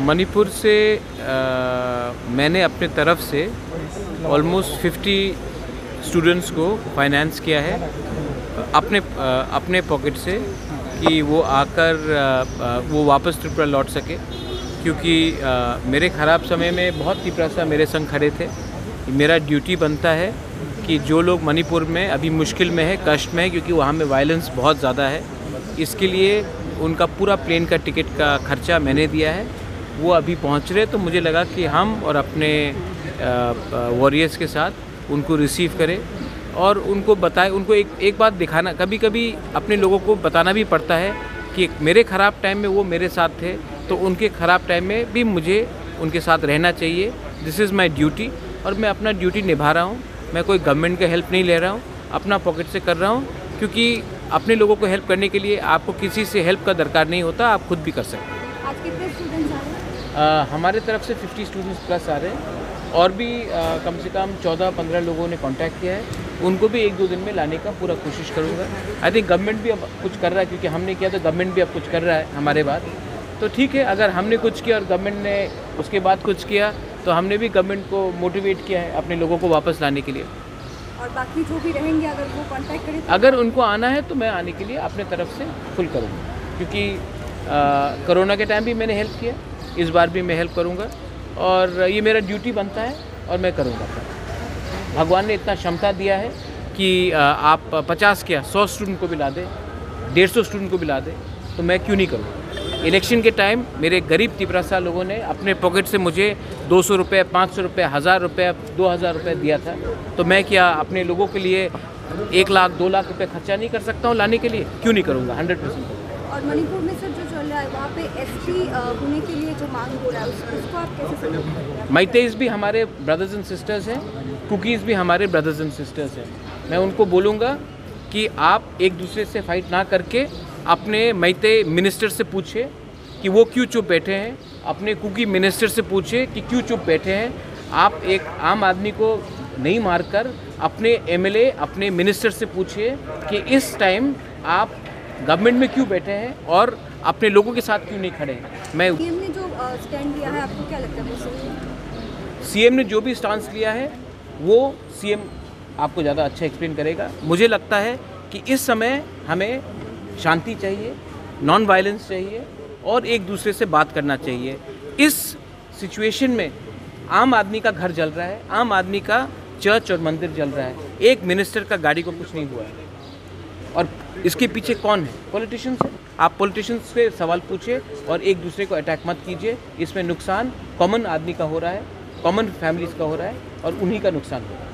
मणिपुर से मैंने अपने तरफ से ऑलमोस्ट 50 स्टूडेंट्स को फाइनेंस किया है अपने पॉकेट से कि वो आकर वो वापस त्रिपुरा लौट सके, क्योंकि मेरे ख़राब समय में बहुत त्रिपुरा मेरे संग खड़े थे। मेरा ड्यूटी बनता है कि जो लोग मणिपुर में अभी मुश्किल में है, कष्ट में है, क्योंकि वहाँ में वायलेंस बहुत ज़्यादा है, इसके लिए उनका पूरा प्लेन का टिकट का खर्चा मैंने दिया है। वो अभी पहुँच रहे, तो मुझे लगा कि हम और अपने वॉरियर्स के साथ उनको रिसीव करें और उनको बताएं, उनको एक बात दिखाना। कभी कभी अपने लोगों को बताना भी पड़ता है कि मेरे ख़राब टाइम में वो मेरे साथ थे, तो उनके ख़राब टाइम में भी मुझे उनके साथ रहना चाहिए। दिस इज़ माई ड्यूटी और मैं अपना ड्यूटी निभा रहा हूँ। मैं कोई गवर्नमेंट का हेल्प नहीं ले रहा हूँ, अपना पॉकेट से कर रहा हूँ, क्योंकि अपने लोगों को हेल्प करने के लिए आपको किसी से हेल्प का दरकार नहीं होता, आप खुद भी कर सकते हैं। आज कितने स्टूडेंट्स आ रहे हैं? हमारे तरफ से 50 स्टूडेंट्स प्लस आ रहे हैं और भी कम से कम 14-15 लोगों ने कांटेक्ट किया है। उनको भी 1-2 दिन में लाने का पूरा कोशिश करूँगा। आई थिंक गवर्नमेंट भी अब कुछ कर रहा है, क्योंकि हमने किया तो गवर्नमेंट भी अब कुछ कर रहा है हमारे बाद। तो ठीक है, अगर हमने कुछ किया और गवर्नमेंट ने उसके बाद कुछ किया, तो हमने भी गवर्नमेंट को मोटिवेट किया है अपने लोगों को वापस लाने के लिए। और बाकी जो भी रहेंगे अगर वो कांटेक्ट करें तो? अगर उनको आना है तो मैं आने के लिए अपने तरफ से फुल करूँगा, क्योंकि कोरोना के टाइम भी मैंने हेल्प किया, इस बार भी मैं हेल्प करूँगा और ये मेरा ड्यूटी बनता है और मैं करूँगा। भगवान ने इतना क्षमता दिया है कि आप 50 क्या 100 स्टूडेंट को भी ला दे, 150 स्टूडेंट को भी ला दे, तो मैं क्यों नहीं करूँगा। इलेक्शन के टाइम मेरे गरीब त्रिपुरा लोगों ने अपने पॉकेट से मुझे 200 रुपये, 500 रुपये, 1000 रुपये, 2000 रुपये दिया था, तो मैं क्या अपने लोगों के लिए 1 लाख 2 लाख रुपये खर्चा नहीं कर सकता हूँ लाने के लिए? क्यों नहीं करूँगा, 100%। और मणिपुर में सर जो चल रहा है वहाँ पे एसटी होने के लिए जो मांग हो रहा है उसको आप कैसे समझते? मैतेईज भी हमारे ब्रदर्स एंड सिस्टर्स हैं, कुकीज़ भी हमारे ब्रदर्स एंड सिस्टर्स हैं। मैं उनको बोलूँगा कि आप एक दूसरे से फाइट ना करके अपने मैतेई मिनिस्टर से पूछे कि वो क्यों चुप बैठे हैं, अपने कुकी मिनिस्टर से पूछे कि क्यों चुप बैठे हैं। आप एक आम आदमी को नहीं मारकर अपने एमएलए, अपने मिनिस्टर से पूछिए कि इस टाइम आप गवर्नमेंट में क्यों बैठे हैं और अपने लोगों के साथ क्यों नहीं खड़े हैं। मैं सीएम ने जो स्टैंड लिया है आपको क्या लगता है वो सही है? सीएम ने जो भी स्टांस लिया है वो सीएम आपको ज़्यादा अच्छा एक्सप्लेन करेगा। मुझे लगता है कि इस समय हमें शांति चाहिए, नॉन वायलेंस चाहिए और एक दूसरे से बात करना चाहिए। इस सिचुएशन में आम आदमी का घर जल रहा है, आम आदमी का चर्च और मंदिर जल रहा है, एक मिनिस्टर का गाड़ी को कुछ नहीं हुआ है। और इसके पीछे कौन है? पॉलिटिशियंस है। आप पॉलिटिशियंस से सवाल पूछिए और एक दूसरे को अटैक मत कीजिए। इसमें नुकसान कॉमन आदमी का हो रहा है, कॉमन फैमिलीज़ का हो रहा है और उन्हीं का नुकसान हो रहा है।